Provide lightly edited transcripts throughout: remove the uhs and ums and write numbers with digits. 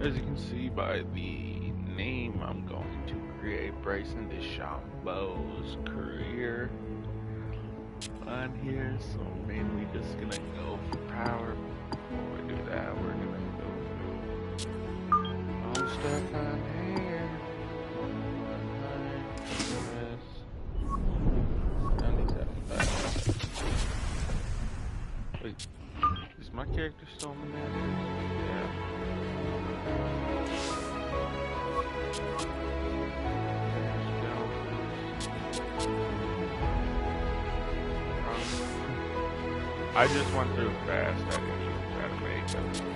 As you can see by the name, I'm going to create Bryson Dechambeau's career on here. So mainly just gonna go for power. Before we do that, we're gonna go all stuff on here. 97. Wait, is my character still in the map? Yeah. I just went through fast. I didn't even try to make it.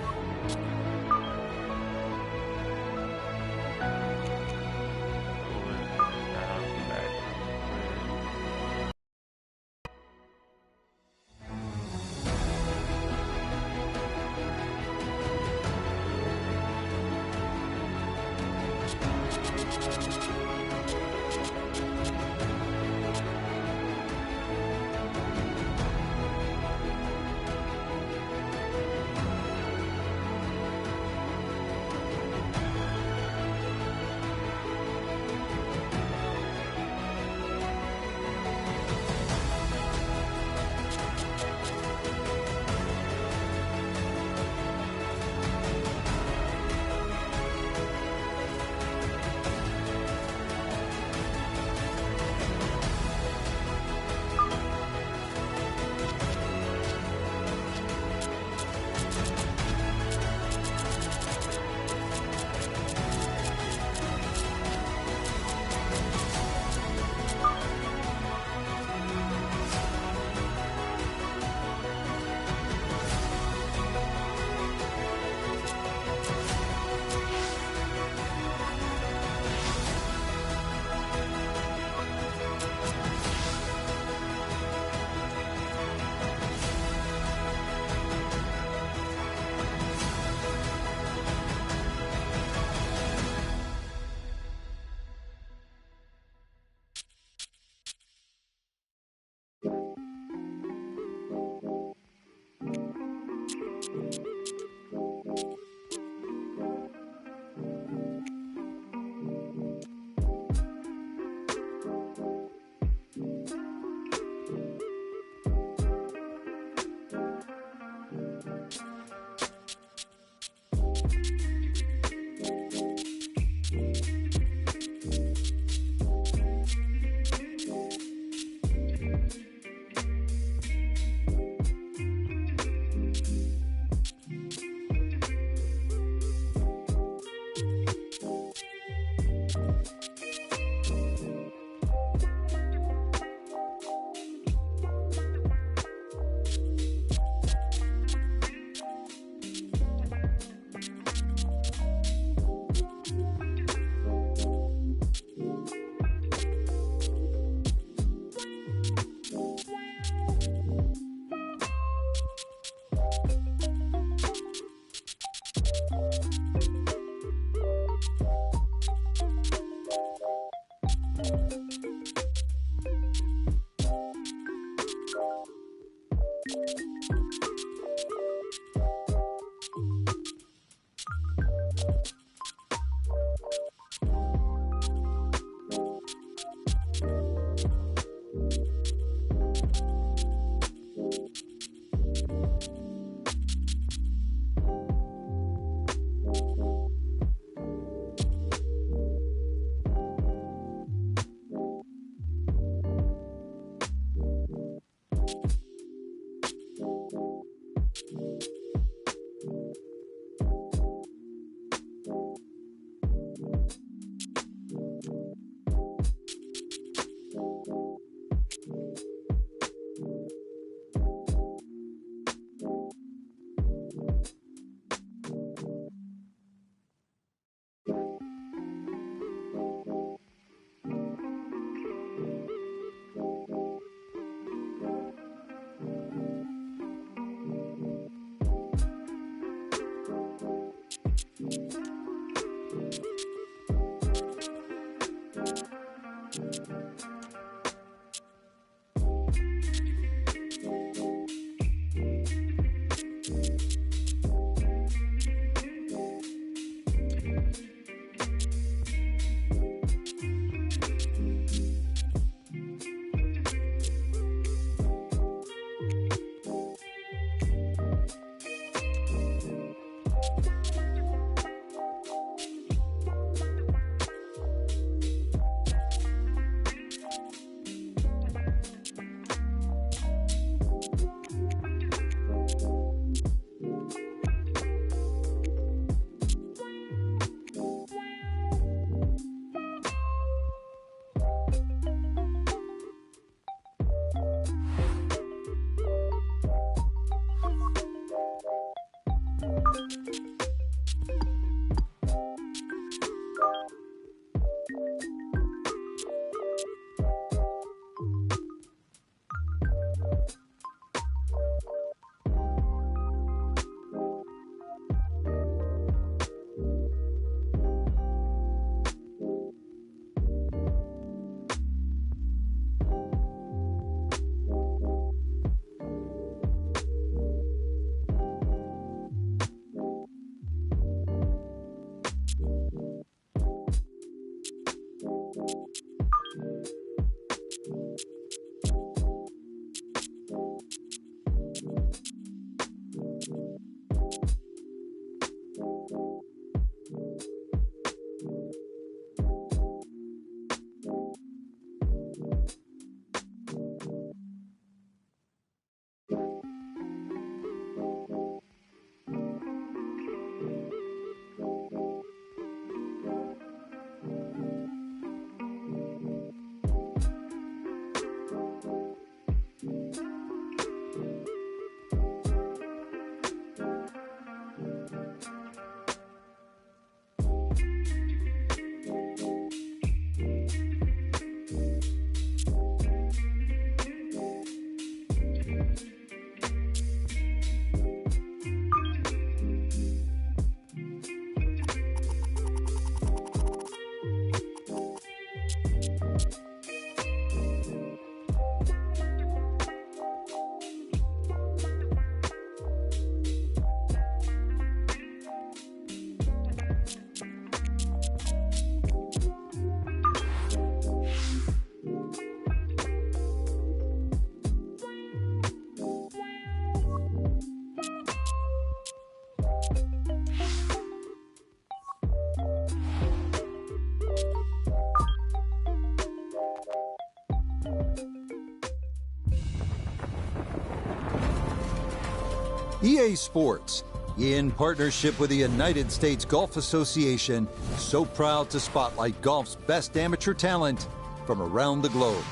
EA Sports, in partnership with the United States Golf Association, so proud to spotlight golf's best amateur talent from around the globe.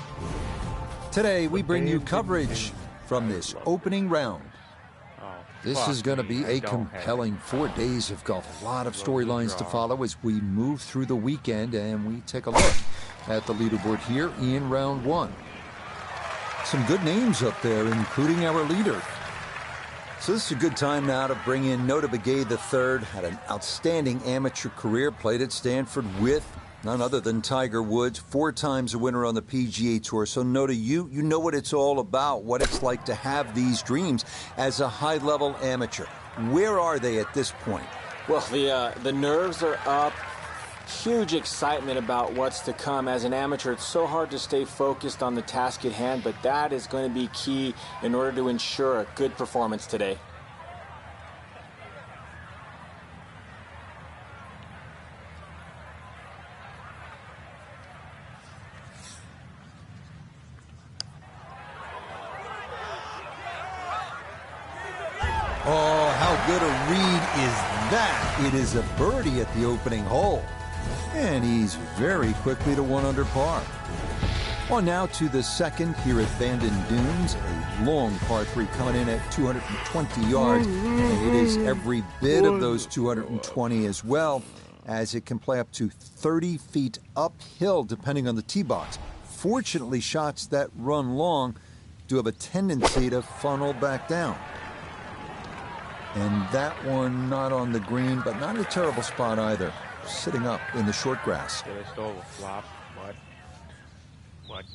Today, we bring you coverage from this opening round. This is going to be a compelling 4 days of golf. A lot of storylines to follow as we move through the weekend, and we take a look at the leaderboard here in round one. Some good names up there, including our leader. So this is a good time now to bring in Nota Begay III. Had an outstanding amateur career, played at Stanford with none other than Tiger Woods, 4 times a winner on the PGA Tour. So Nota, you know what it's all about, what it's like to have these dreams as a high-level amateur. Where are they at this point? Well, the nerves are up. Huge excitement about what's to come. As an amateur, it's so hard to stay focused on the task at hand, but that is going to be key in order to ensure a good performance today. Oh, how good a read is that? It is a birdie at the opening hole. And he's very quickly to 1 under par. On now to the second here at Bandon Dunes, a long par 3 coming in at 220 yards. And it is every bit of those 220 as well, as it can play up to 30 feet uphill depending on the tee box. Fortunately, shots that run long do have a tendency to funnel back down. And that one not on the green, but not in a terrible spot either. Sitting up in the short grass. They stole a flop. What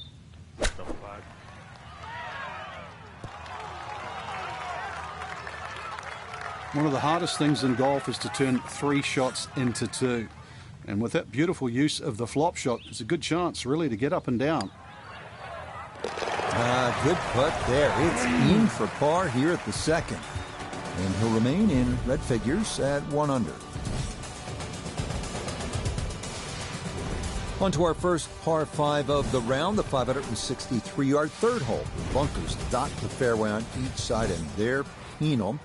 the fuck? One of the hardest things in golf is to turn 3 shots into 2. And with that beautiful use of the flop shot, it's a good chance, really, to get up and down. Good putt there. It's in for par here at the second. and he'll remain in red figures at 1 under. On to our first par 5 of the round, the 563-yard third hole. The bunkers dot the fairway on each side, and they're penal.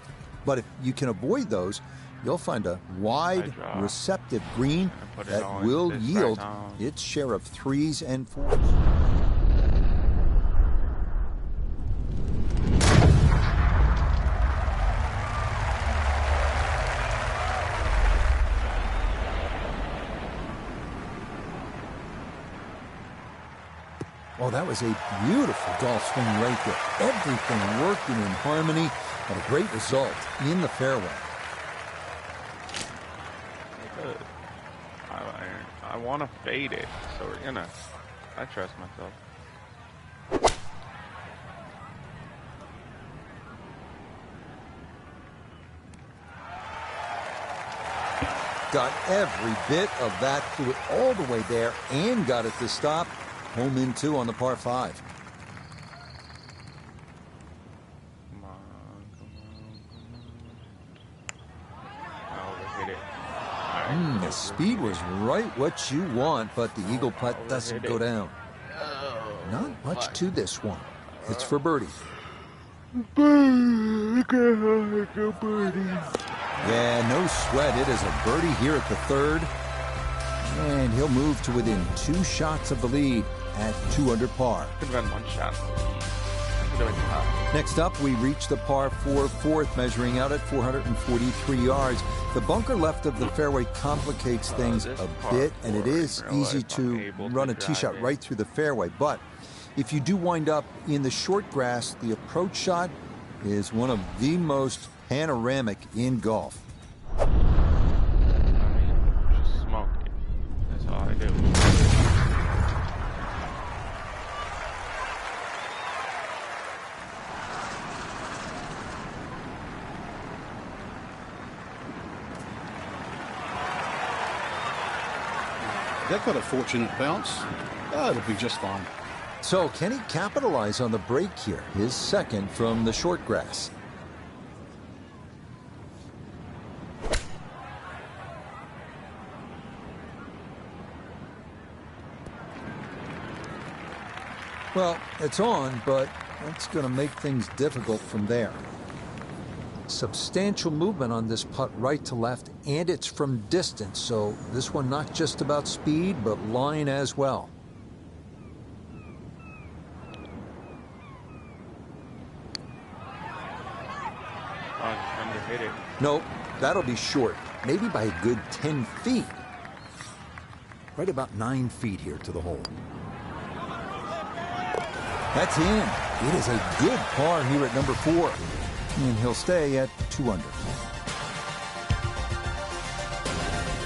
But if you can avoid those, you'll find a wide, receptive green that will yield its share of 3s and 4s. Oh, that was a beautiful golf swing right there. Everything working in harmony, and a great result in the fairway. I want to fade it, so we're gonna. I trust myself. Got every bit of that, threw it all the way there, and got it to stop. Home in 2 on the par 5. Come on, come on. I overhit it. The speed was right what you want, but the eagle putt doesn't go down. Not much to this one. It's for birdie. Yeah, no sweat. It is a birdie here at the 3rd. And he'll move to within 2 shots of the lead at 2 under par. Could have been 1 shot. Next up, we reach the par 4 fourth, measuring out at 443 yards. The bunker left of the fairway complicates things a bit, and it is easy to run a tee shot right through the fairway. But if you do wind up in the short grass, the approach shot is one of the most panoramic in golf. I mean, just smoke it. That's all I do. That got a fortunate bounce. Oh, it'll be just fine. So can he capitalize on the break here? His second from the short grass. Well, it's on, but that's going to make things difficult from there. Substantial movement on this putt right to left, and it's from distance, so this one not just about speed, but line as well. Underhit it. Nope, that'll be short, maybe by a good 10 feet. Right about 9 feet here to the hole. That's in. It is a good par here at number 4. And he'll stay at 2 under.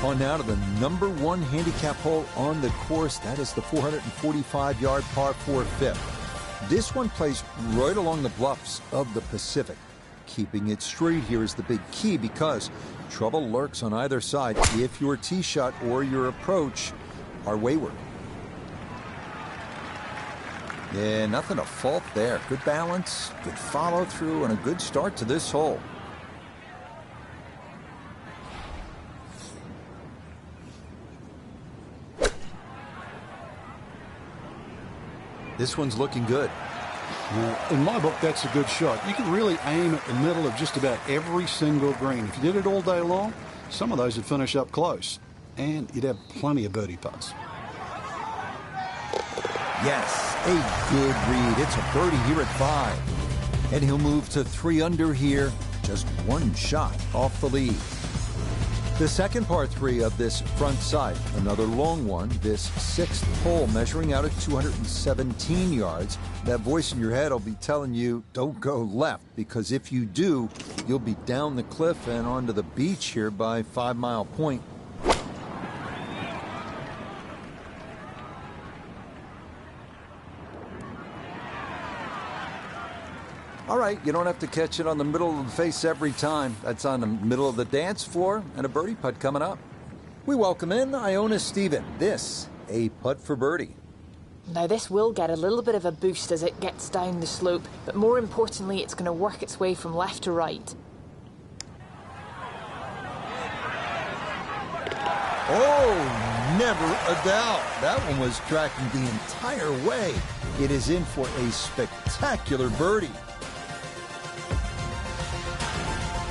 On now to the number 1 handicap hole on the course. That is the 445-yard par 4 fifth. This one plays right along the bluffs of the Pacific. Keeping it straight here is the big key, because trouble lurks on either side if your tee shot or your approach are wayward. Yeah, nothing to fault there. Good balance, good follow through, and a good start to this hole. This one's looking good. Now, in my book, that's a good shot. You can really aim at the middle of just about every single green. If you did it all day long, some of those would finish up close, and you'd have plenty of birdie putts. Yes, a good read. It's a birdie here at 5. And he'll move to 3 under here, just 1 shot off the lead. The second par 3 of this front side, another long one, this 6th hole measuring out at 217 yards. That voice in your head will be telling you, don't go left, because if you do, you'll be down the cliff and onto the beach here by 5 Mile Point. All right, you don't have to catch it on the middle of the face every time. That's on the middle of the dance floor, and a birdie putt coming up. We welcome in Iona Stephen. This, a putt for birdie. Now this will get a little bit of a boost as it gets down the slope, but more importantly, it's going to work its way from left to right. never a doubt. That one was tracking the entire way. It is in for a spectacular birdie.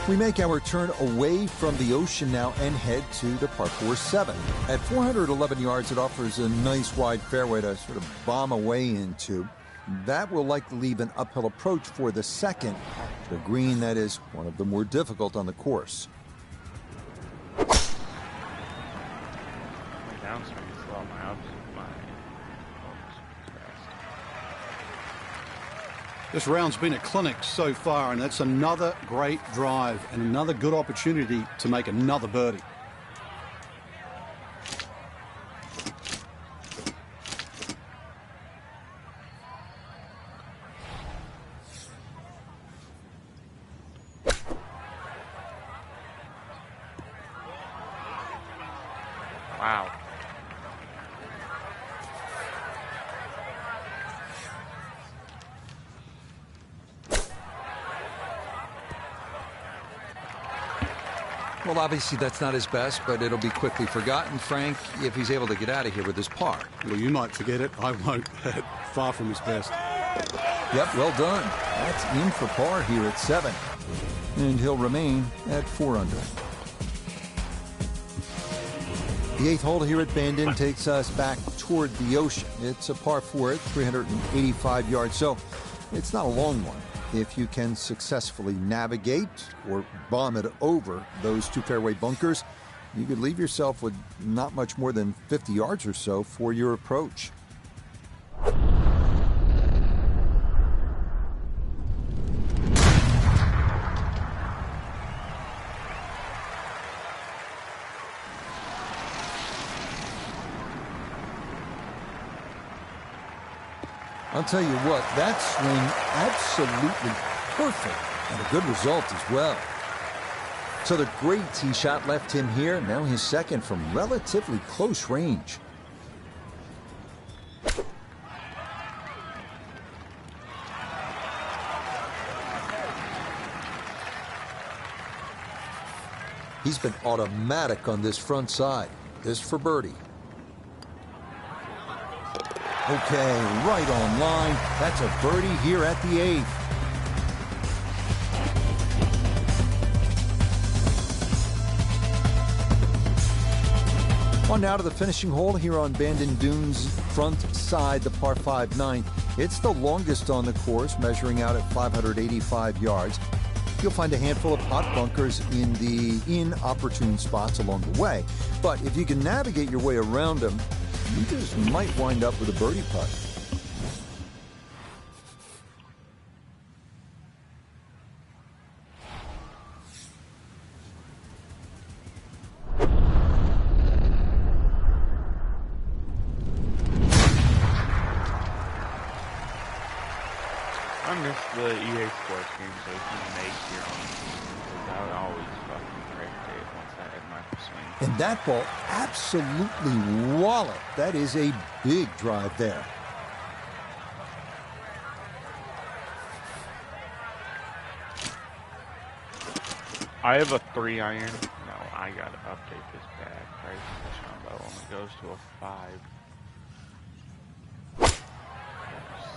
We make our turn away from the ocean now and head to the par 4 7. At 411 yards, it offers a nice wide fairway to sort of bomb away into. That will likely leave an uphill approach for the second, the green that is one of the more difficult on the course. My downswing is slow. My This round's been a clinic so far, and that's another great drive and another good opportunity to make another birdie. Wow. Well, obviously that's not his best, but it'll be quickly forgotten, Frank, if he's able to get out of here with his par. Well, you might forget it. I won't. Far from his best. Yep, well done. That's in for par here at 7. And he'll remain at 4 under. The 8th hole here at Bandon takes us back toward the ocean. It's a par 4 at 385 yards, so it's not a long one. If you can successfully navigate or bomb it over those 2 fairway bunkers, you could leave yourself with not much more than 50 yards or so for your approach. I'll tell you what, that swing absolutely perfect and a good result as well. So the great tee shot left him here, now his second from relatively close range. He's been automatic on this front side. This for birdie. Okay, right on line. That's a birdie here at the 8th. On now to the finishing hole here on Bandon Dunes' front side, the par 5 9th. It's the longest on the course, measuring out at 585 yards. You'll find a handful of pot bunkers in the inopportune spots along the way. But if you can navigate your way around them, you just might wind up with a birdie putt. I miss the EA Sports games so you can make your own. I would always fucking gravitate once I had my swing. And that ball absolutely walloped. That is a big drive there. I have a 3-iron. No, I gotta update this bag. Bryson Dechambeau only goes to a 5.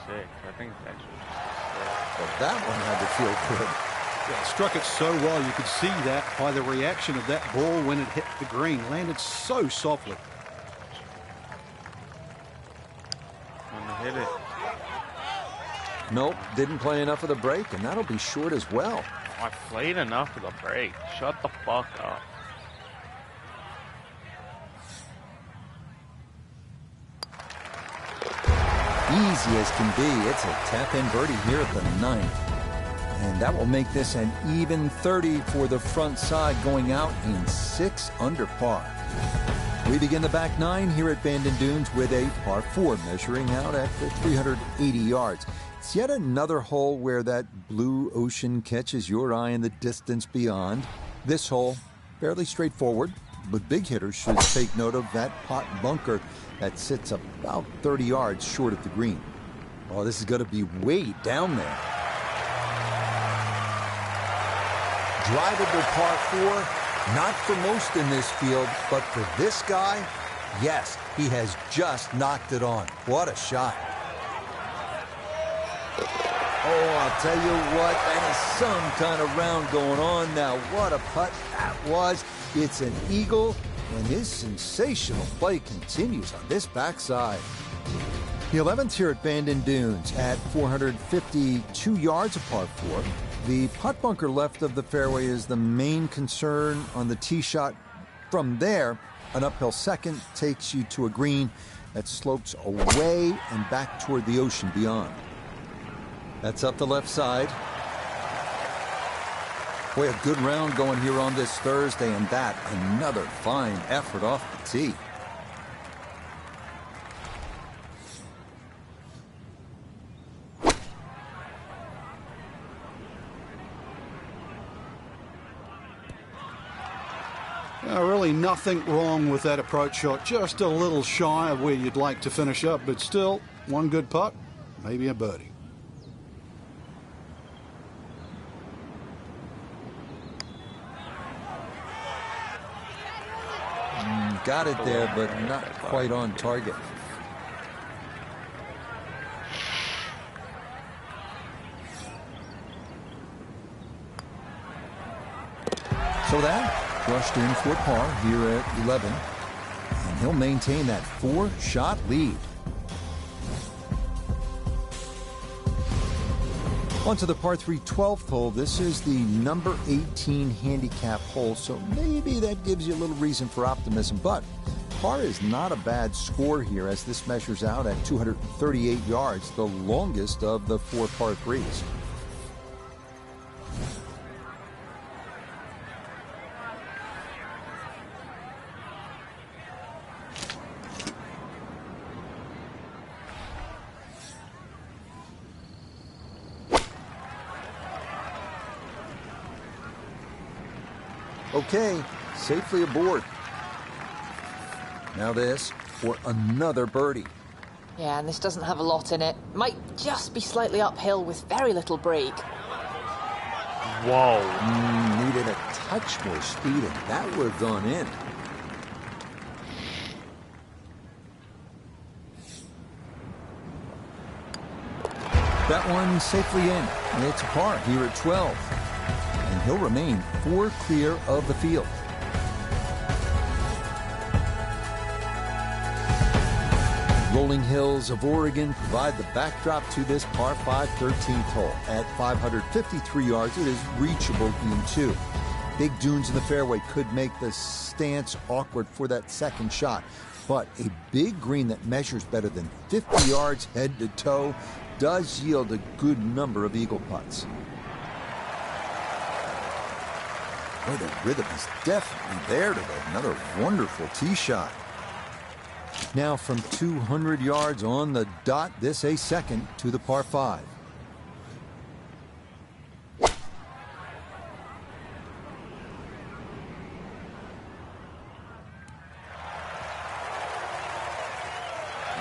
6. I think it's actually just a 6. But that one had to feel good. Yeah, struck it so well. You could see that by the reaction of that ball when it hit the green. Landed so softly. I'm gonna hit it. Nope, didn't play enough of the break, and that'll be short as well. I played enough of the break. Shut the fuck up. Easy as can be. It's a tap-in birdie here at the 9th. And that will make this an even 30 for the front side, going out in 6 under par. We begin the back 9 here at Bandon Dunes with a par 4, measuring out at 380 yards. It's yet another hole where that blue ocean catches your eye in the distance beyond. This hole, fairly straightforward, but big hitters should take note of that pot bunker that sits about 30 yards short of the green. Oh, this is going to be way down there. Drivable par 4, not for most in this field, but for this guy, Yes, he has just knocked it on. What a shot. Oh, I'll tell you what, that is some kind of round going on now. What a putt that was. It's an eagle, and his sensational play continues on this backside. The 11th here at Bandon Dunes at 452 yards, a par 4. The putt bunker left of the fairway is the main concern on the tee shot. From there, an uphill second takes you to a green that slopes away and back toward the ocean beyond. That's up the left side. Boy, a good round going here on this Thursday, and that another fine effort off the tee. Really nothing wrong with that approach shot. Just a little shy of where you'd like to finish up, but still one good putt, maybe a birdie. Got it there, but not quite on target. So that brushed in for par here at 11, and he'll maintain that 4-shot lead. On to the par 3 12th hole. This is the number 18 handicap hole, so maybe that gives you a little reason for optimism, but par is not a bad score here as this measures out at 238 yards, the longest of the 4 par 3s. Okay, safely aboard. Now this for another birdie. Yeah, and this doesn't have a lot in it. Might just be slightly uphill with very little break. Whoa. Needed a touch more speed, and that would have gone in. That one safely in. It's a par here at 12. And he'll remain 4 clear of the field. Rolling hills of Oregon provide the backdrop to this par 5 13th hole. At 553 yards, it is reachable green 2. Big dunes in the fairway could make the stance awkward for that second shot, but a big green that measures better than 50 yards head to toe does yield a good number of eagle putts. Boy, the rhythm is definitely there today. Another wonderful tee shot. Now from 200 yards on the dot, this a second to the par 5.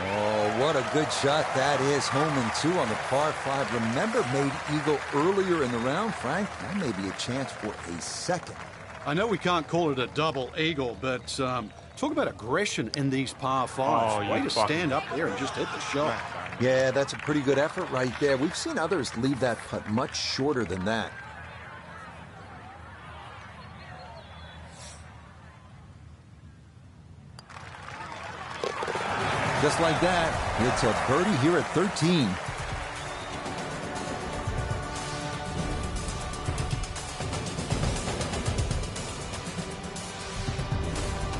Oh, what a good shot that is. Home and 2 on the par 5. Remember, made eagle earlier in the round, Frank. That may be a chance for a second. I know we can't call it a double eagle, but talk about aggression in these par 5s. Way to stand up there and just hit the shot. Yeah, that's a pretty good effort right there. We've seen others leave that putt much shorter than that. Just like that, it's a birdie here at 13.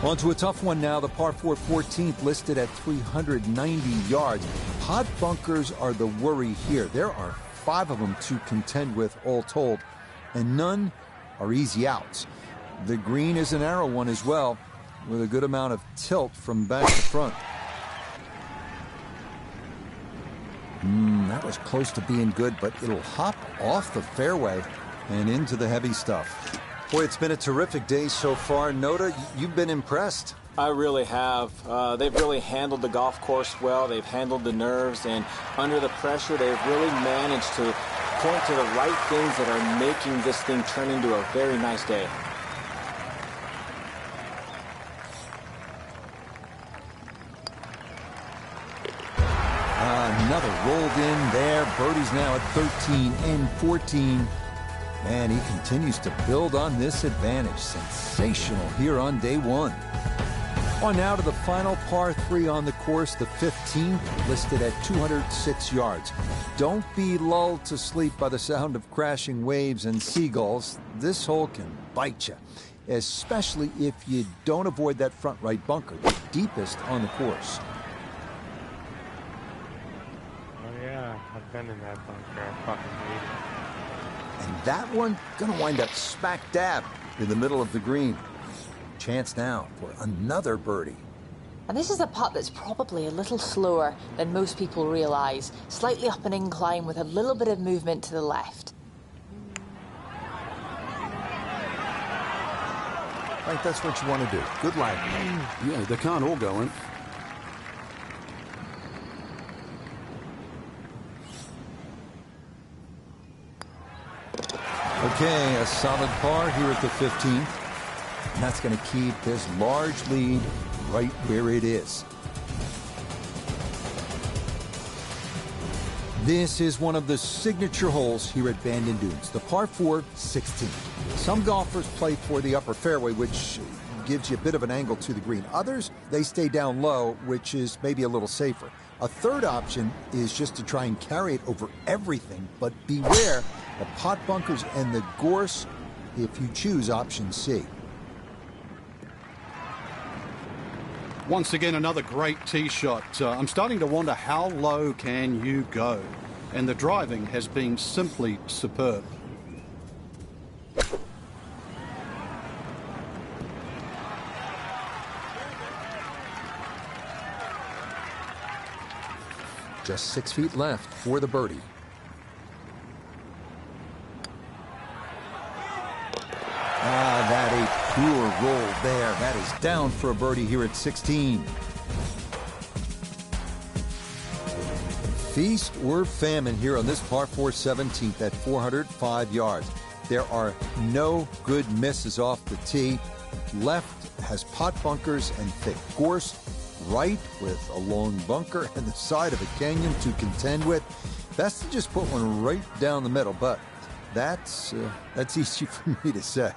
On to a tough one now. The par 4 14th listed at 390 yards. Pot bunkers are the worry here. There are 5 of them to contend with all told, and none are easy outs. The green is a narrow one as well, with a good amount of tilt from back to front. That was close to being good, but it'll hop off the fairway and into the heavy stuff. Boy, it's been a terrific day so far. Noda, you've been impressed. I really have. They've really handled the golf course well. They've handled the nerves, and under the pressure, they've really managed to point to the right things that are making this thing turn into a very nice day. Another rolled in there. Birdie's now at 13 and 14. And he continues to build on this advantage. Sensational here on day one. On now to the final par 3 on the course, the 15th, listed at 206 yards. Don't be lulled to sleep by the sound of crashing waves and seagulls. This hole can bite you, especially if you don't avoid that front right bunker, the deepest on the course. Oh yeah, I've been in that bunker. I fucking hate it. And that one gonna wind up smack dab in the middle of the green. Chance now for another birdie. And this is a putt that's probably a little slower than most people realize. Slightly up an incline with a little bit of movement to the left. Right, that's what you want to do. Good line. Yeah, they can't all go in. Okay, a solid par here at the 15th. And that's going to keep this large lead right where it is. This is one of the signature holes here at Bandon Dunes, the par 4 16. Some golfers play for the upper fairway, which gives you a bit of an angle to the green. Others, they stay down low, which is maybe a little safer. A third option is just to try and carry it over everything, but beware the pot bunkers and the gorse if you choose option C. Once again, another great tee shot. I'm starting to wonder, how low can you go? And the driving has been simply superb. Just 6 feet left for the birdie. That a pure roll there. That is down for a birdie here at 16. Feast or famine here on this par 4 17th at 405 yards. There are no good misses off the tee. Left has pot bunkers and thick gorse. Right with a long bunker and the side of a canyon to contend with. Best to just put one right down the middle, but that's easy for me to say.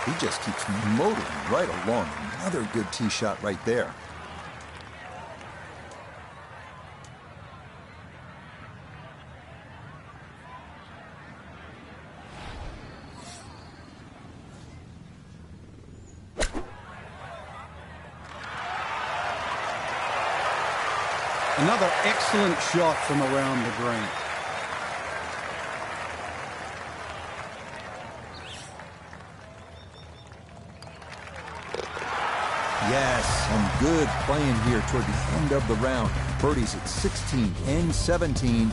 He just keeps motoring right along. Another good tee shot right there. Another excellent shot from around the green. Yes, some good playing here toward the end of the round. Birdies at 16 and 17.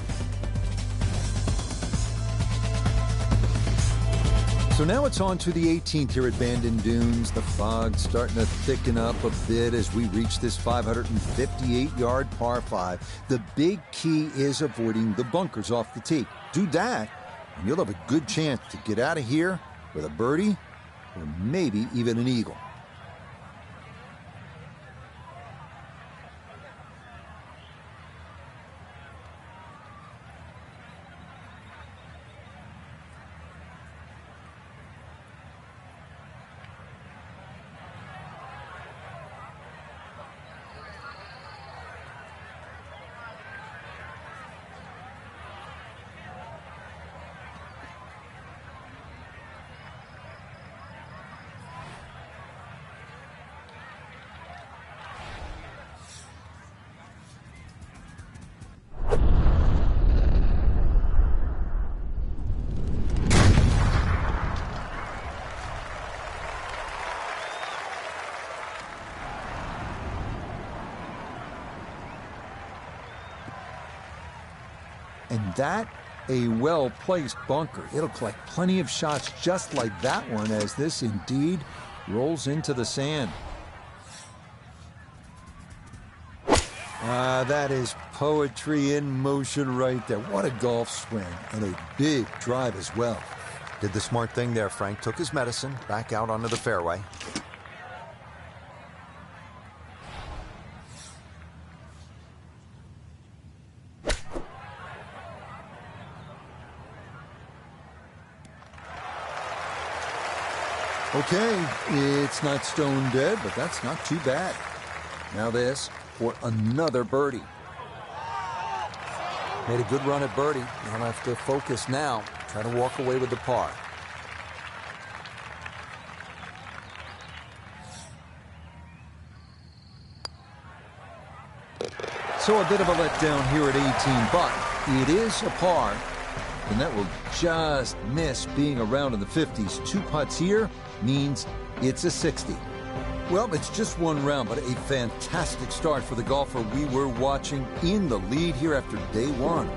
So now it's on to the 18th here at Bandon Dunes. The fog's starting to thicken up a bit as we reach this 558-yard par 5. The big key is avoiding the bunkers off the tee. Do that, and you'll have a good chance to get out of here with a birdie or maybe even an eagle. And that, a well-placed bunker. It'll collect plenty of shots just like that one as this indeed rolls into the sand. That is poetry in motion right there. What a golf swing, and a big drive as well. Did the smart thing there, Frank. Took his medicine, back out onto the fairway. Okay, it's not stone dead, but that's not too bad. Now this for another birdie. Made a good run at birdie. You'll have to focus now. Try to walk away with the par. So a bit of a letdown here at 18, but it is a par. And that will just miss being around in the 50s. 2 putts here means it's a 60. Well, it's just one round, but a fantastic start for the golfer we were watching in the lead here after day one.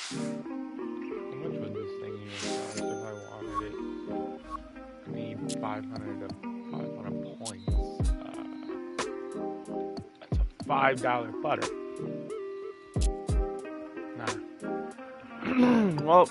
How much would this thing even cost if I wanted it? I need 500 to 500 points. That's a $5 putter. Nah. Well.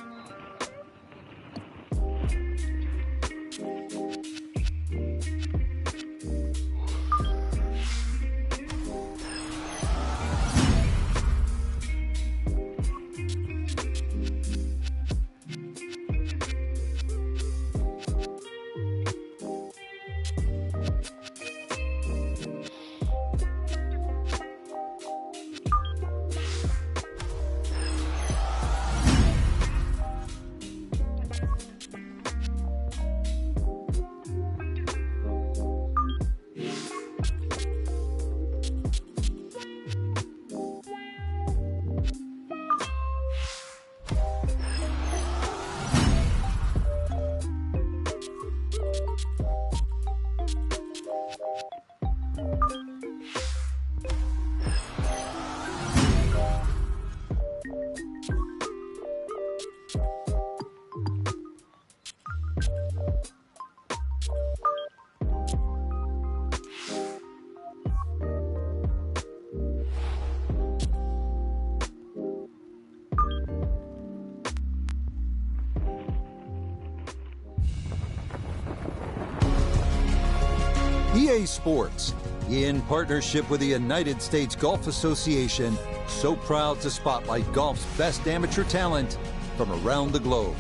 EA Sports, in partnership with the United States Golf Association, so proud to spotlight golf's best amateur talent from around the globe.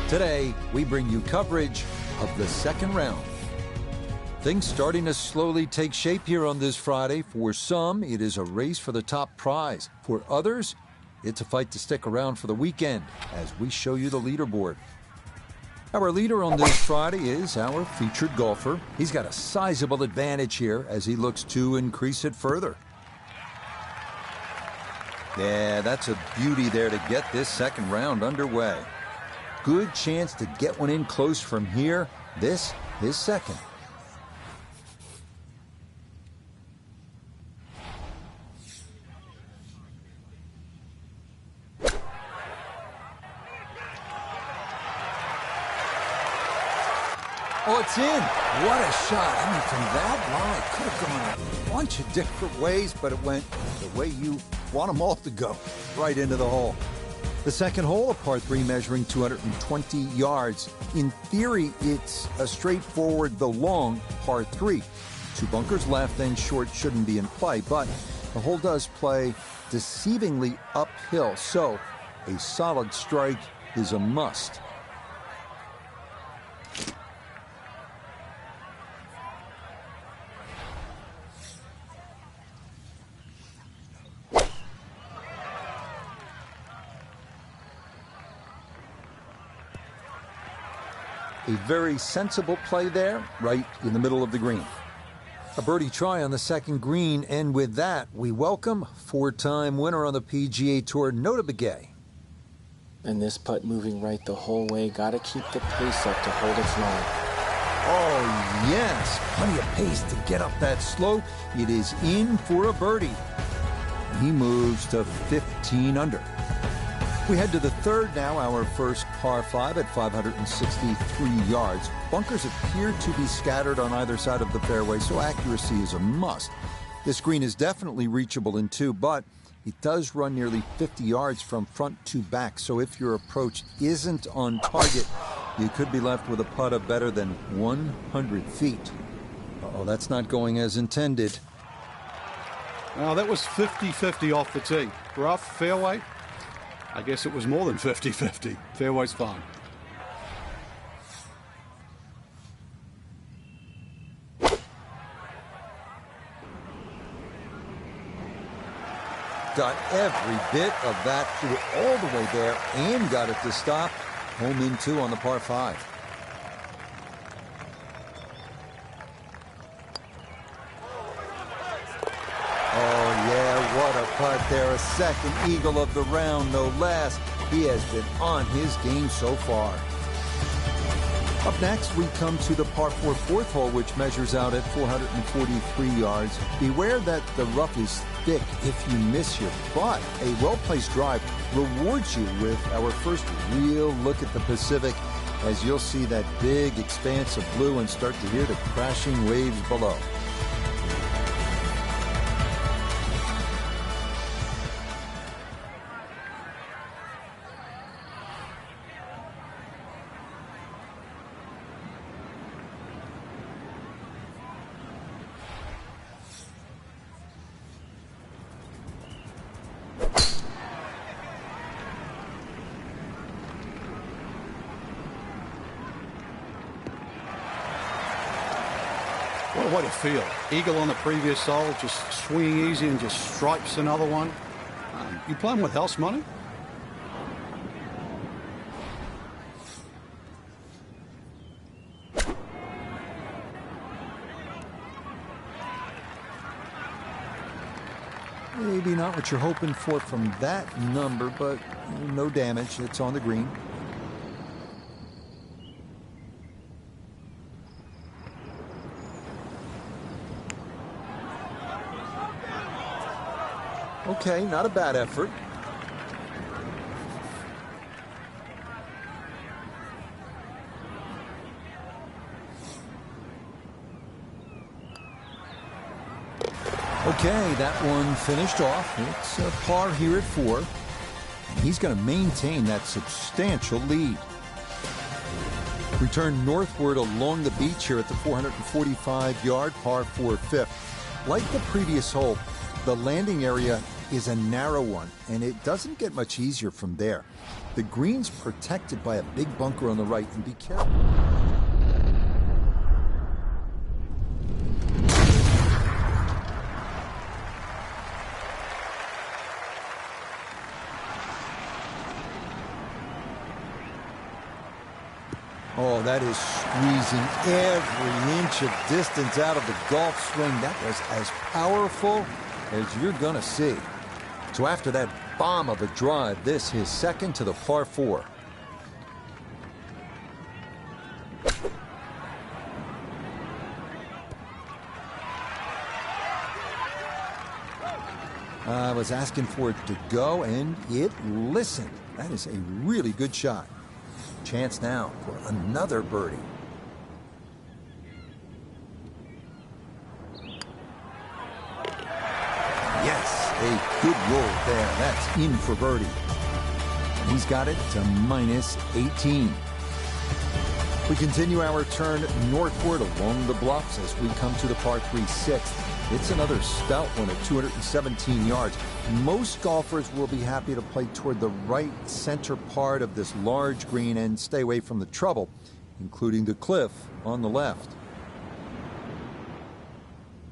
Today, we bring you coverage of the second round. Things starting to slowly take shape here on this Friday. For some, it is a race for the top prize. For others, it's a fight to stick around for the weekend as we show you the leaderboard. Our leader on this Friday is our featured golfer. He's got a sizable advantage here as he looks to increase it further. Yeah, that's a beauty there to get this second round underway. Good chance to get one in close from here. This is second. Oh, it's in. What a shot. I mean, from that line, it could have gone a bunch of different ways, but it went the way you want them all to go, right into the hole. The second hole, a par 3 measuring 220 yards. In theory, it's a straightforward, though long, par 3. 2 bunkers left and short shouldn't be in play, but The hole does play deceivingly uphill, so a solid strike is a must. A very sensible play there, right in the middle of the green. A birdie try on the second green, and with that, we welcome four-time winner on the PGA Tour, Nota Begay. And this putt moving right the whole way. Got to keep the pace up to hold its line. Oh, yes. Plenty of pace to get up that slope. It is in for a birdie. He moves to 15 under. We head to the third now, our first par 5 at 563 yards. Bunkers appear to be scattered on either side of the fairway, so accuracy is a must. This green is definitely reachable in two, but it does run nearly 50 yards from front to back, so if your approach isn't on target, you could be left with a putt of better than 100 feet. Uh-oh, that's not going as intended. Now, that was 50-50 off the tee. Rough, fairway. I guess it was more than 50-50. Fairway's fine. Got every bit of that, threw it all the way there and got it to stop. Home in two on the par 5. Oh, yeah, what a putt there. A second eagle of the round, no less. He has been on his game so far. Up next, we come to the par 4 fourth hole, which measures out at 443 yards. Beware that the rough is thick if you miss your putt. A well-placed drive rewards you with our first real look at the Pacific, as you'll see that big expanse of blue and start to hear the crashing waves below. What a feel. Eagle on the previous hole, just swinging easy and just stripes another one. You playing with house money? Maybe not what you're hoping for from that number, but no damage. It's on the green. Okay, not a bad effort. Okay, that one finished off. It's a par here at 4. He's going to maintain that substantial lead. Return northward along the beach here at the 445-yard par 4 fifth. Like the previous hole, the landing area is a narrow one, and it doesn't get much easier from there. The green's protected by a big bunker on the right, and be careful. Oh, that is squeezing every inch of distance out of the golf swing. That was as powerful as you're going to see. So after that bomb of a drive, this is second to the par 4. I was asking for it to go, and it listened. That is a really good shot. Chance now for another birdie. Yes, a good roll there. That's in for birdie. And he's got it to -18. We continue our turn northward along the bluffs as we come to the par 3 6th. It's another stout one at 217 yards. Most golfers will be happy to play toward the right center part of this large green and stay away from the trouble, including the cliff on the left.